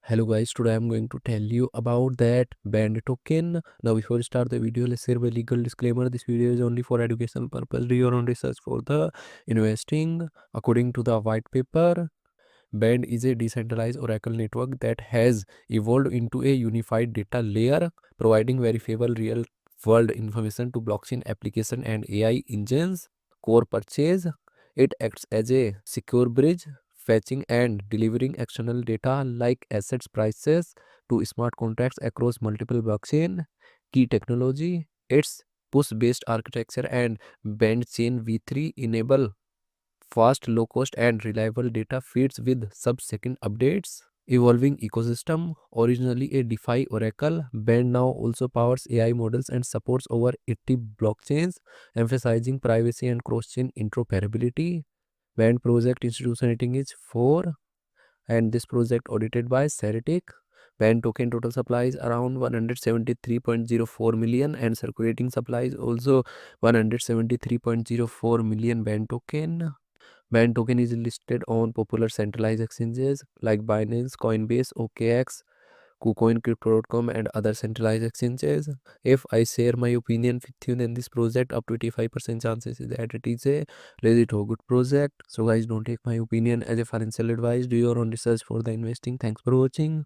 Hello guys, today I'm going to tell you about that band token. Now before we start the video, let's share a legal disclaimer. This video is only for educational purpose. Do your own research for the investing. According to the white paper, Band is a decentralized Oracle network that has evolved into a unified data layer, providing verifiable real-world information to blockchain application and AI engines. Core purchase. It acts as a secure bridge, fetching and delivering external data like assets prices to smart contracts across multiple blockchain. Key technology. Its push-based architecture and band chain V3 enable fast, low cost, and reliable data feeds with sub-second updates. Evolving ecosystem. Originally a DeFi oracle, Band now also powers AI models and supports over 80 blockchains, emphasizing privacy and cross-chain interoperability. Band project institution rating is 4, and this project audited by Ceretic. Band token total supply is around 173.04 million, and circulating supply is also 173.04 million Band token. Band token is listed on popular centralized exchanges like Binance, Coinbase, OKX, KuCoin, Crypto.com, and other centralized exchanges. If I share my opinion with you, then this project up to 85% chances is that it is a legit or good project. So guys, don't take my opinion as a financial advice. Do your own research for the investing. Thanks for watching.